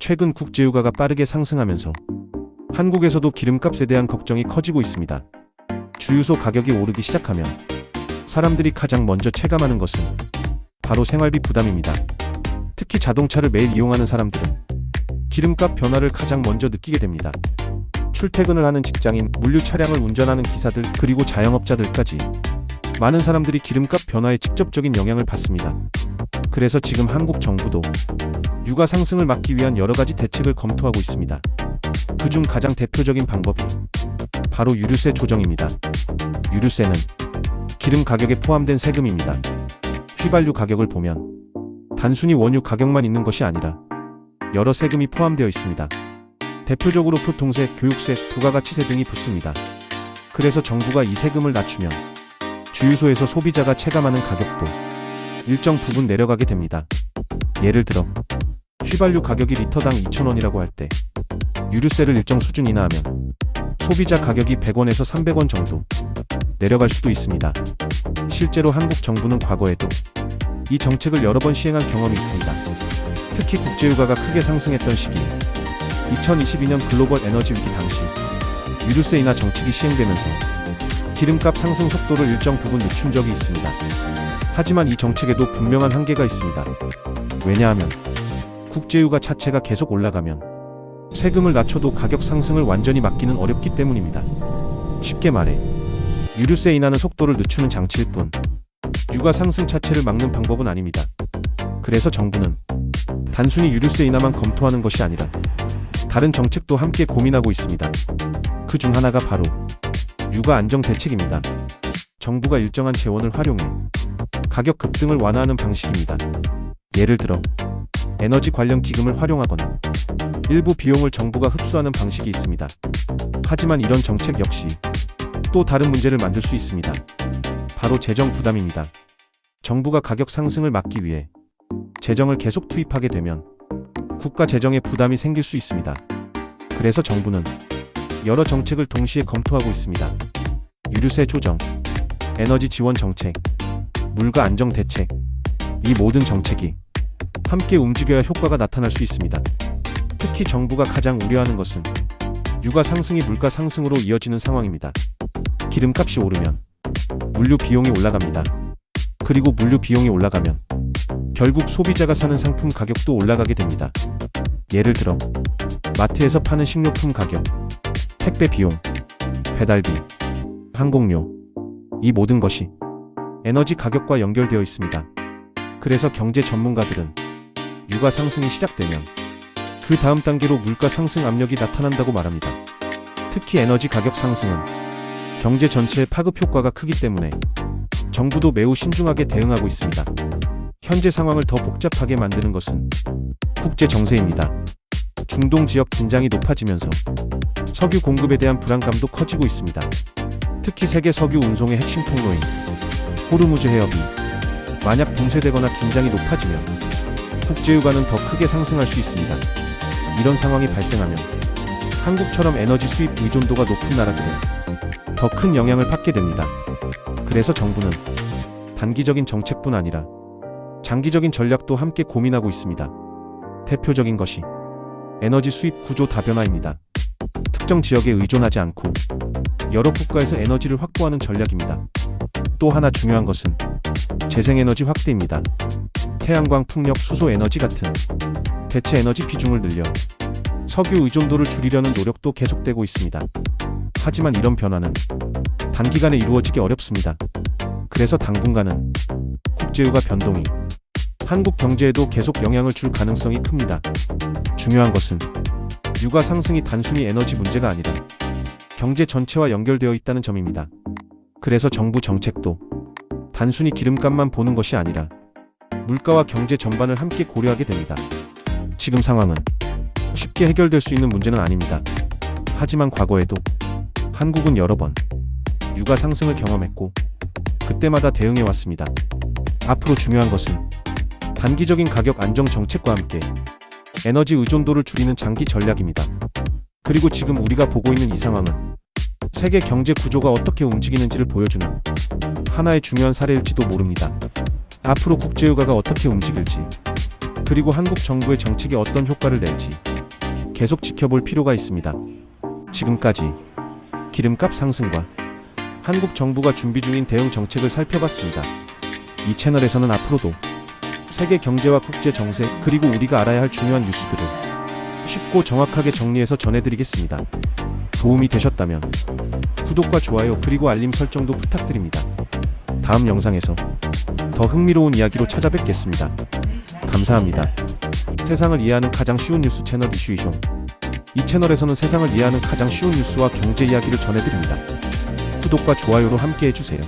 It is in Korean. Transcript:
최근 국제유가가 빠르게 상승하면서 한국에서도 기름값에 대한 걱정이 커지고 있습니다. 주유소 가격이 오르기 시작하면 사람들이 가장 먼저 체감하는 것은 바로 생활비 부담입니다. 특히 자동차를 매일 이용하는 사람들은 기름값 변화를 가장 먼저 느끼게 됩니다. 출퇴근을 하는 직장인, 물류 차량을 운전하는 기사들, 그리고 자영업자들까지 많은 사람들이 기름값 변화에 직접적인 영향을 받습니다. 그래서 지금 한국 정부도 유가 상승을 막기 위한 여러 가지 대책을 검토하고 있습니다. 그중 가장 대표적인 방법이 바로 유류세 조정입니다. 유류세는 기름 가격에 포함된 세금입니다. 휘발유 가격을 보면 단순히 원유 가격만 있는 것이 아니라 여러 세금이 포함되어 있습니다. 대표적으로 교통세, 교육세, 부가가치세 등이 붙습니다. 그래서 정부가 이 세금을 낮추면 주유소에서 소비자가 체감하는 가격도 일정 부분 내려가게 됩니다. 예를 들어 휘발유 가격이 리터당 2,000원이라고 할 때 유류세를 일정 수준 인하하면 소비자 가격이 100원에서 300원 정도 내려갈 수도 있습니다. 실제로 한국 정부는 과거에도 이 정책을 여러 번 시행한 경험이 있습니다. 특히 국제유가가 크게 상승했던 시기에 2022년 글로벌 에너지 위기 당시 유류세 인하 정책이 시행되면서 기름값 상승 속도를 일정 부분 늦춘 적이 있습니다. 하지만 이 정책에도 분명한 한계가 있습니다. 왜냐하면 국제유가 자체가 계속 올라가면 세금을 낮춰도 가격 상승을 완전히 막기는 어렵기 때문입니다. 쉽게 말해 유류세 인하는 속도를 늦추는 장치일 뿐 유가 상승 자체를 막는 방법은 아닙니다. 그래서 정부는 단순히 유류세 인하만 검토하는 것이 아니라 다른 정책도 함께 고민하고 있습니다. 그 중 하나가 바로 유가 안정 대책입니다. 정부가 일정한 재원을 활용해 가격 급등을 완화하는 방식입니다. 예를 들어 에너지 관련 기금을 활용하거나 일부 비용을 정부가 흡수하는 방식이 있습니다. 하지만 이런 정책 역시 또 다른 문제를 만들 수 있습니다. 바로 재정 부담입니다. 정부가 가격 상승을 막기 위해 재정을 계속 투입하게 되면 국가 재정에 부담이 생길 수 있습니다. 그래서 정부는 여러 정책을 동시에 검토하고 있습니다. 유류세 조정, 에너지 지원 정책, 물가 안정 대책, 이 모든 정책이 함께 움직여야 효과가 나타날 수 있습니다. 특히 정부가 가장 우려하는 것은 유가 상승이 물가 상승으로 이어지는 상황입니다. 기름값이 오르면 물류 비용이 올라갑니다. 그리고 물류 비용이 올라가면 결국 소비자가 사는 상품 가격도 올라가게 됩니다. 예를 들어 마트에서 파는 식료품 가격, 택배 비용, 배달비, 항공료, 이 모든 것이 에너지 가격과 연결되어 있습니다. 그래서 경제 전문가들은 유가 상승이 시작되면 그 다음 단계로 물가 상승 압력이 나타난다고 말합니다. 특히 에너지 가격 상승은 경제 전체에 파급 효과가 크기 때문에 정부도 매우 신중하게 대응하고 있습니다. 현재 상황을 더 복잡하게 만드는 것은 국제 정세입니다. 중동 지역 긴장이 높아지면서 석유 공급에 대한 불안감도 커지고 있습니다. 특히 세계 석유 운송의 핵심 통로인 호르무즈 해협이 만약 봉쇄되거나 긴장이 높아지면 국제유가는 더 크게 상승할 수 있습니다. 이런 상황이 발생하면 한국처럼 에너지 수입 의존도가 높은 나라들은 더 큰 영향을 받게 됩니다. 그래서 정부는 단기적인 정책뿐 아니라 장기적인 전략도 함께 고민하고 있습니다. 대표적인 것이 에너지 수입 구조 다변화입니다. 특정 지역에 의존하지 않고 여러 국가에서 에너지를 확보하는 전략입니다. 또 하나 중요한 것은 재생에너지 확대입니다. 태양광, 풍력, 수소에너지 같은 대체 에너지 비중을 늘려 석유 의존도를 줄이려는 노력도 계속되고 있습니다. 하지만 이런 변화는 단기간에 이루어지기 어렵습니다. 그래서 당분간은 국제유가 변동이 한국 경제에도 계속 영향을 줄 가능성이 큽니다. 중요한 것은 유가 상승이 단순히 에너지 문제가 아니라 경제 전체와 연결되어 있다는 점입니다. 그래서 정부 정책도 단순히 기름값만 보는 것이 아니라 물가와 경제 전반을 함께 고려하게 됩니다. 지금 상황은 쉽게 해결될 수 있는 문제는 아닙니다. 하지만 과거에도 한국은 여러 번 유가 상승을 경험했고 그때마다 대응해 왔습니다. 앞으로 중요한 것은 단기적인 가격 안정 정책과 함께 에너지 의존도를 줄이는 장기 전략입니다. 그리고 지금 우리가 보고 있는 이 상황은 세계 경제 구조가 어떻게 움직이는지를 보여주는 하나의 중요한 사례일지도 모릅니다. 앞으로 국제유가가 어떻게 움직일지, 그리고 한국 정부의 정책이 어떤 효과를 낼지 계속 지켜볼 필요가 있습니다. 지금까지 기름값 상승과 한국 정부가 준비 중인 대응 정책을 살펴봤습니다. 이 채널에서는 앞으로도 세계 경제와 국제 정세 그리고 우리가 알아야 할 중요한 뉴스들을 쉽고 정확하게 정리해서 전해드리겠습니다. 도움이 되셨다면 구독과 좋아요 그리고 알림 설정도 부탁드립니다. 다음 영상에서 더 흥미로운 이야기로 찾아뵙겠습니다. 감사합니다. 세상을 이해하는 가장 쉬운 뉴스 채널 이슈이숑. 이 채널에서는 세상을 이해하는 가장 쉬운 뉴스와 경제 이야기를 전해드립니다. 구독과 좋아요로 함께 해주세요.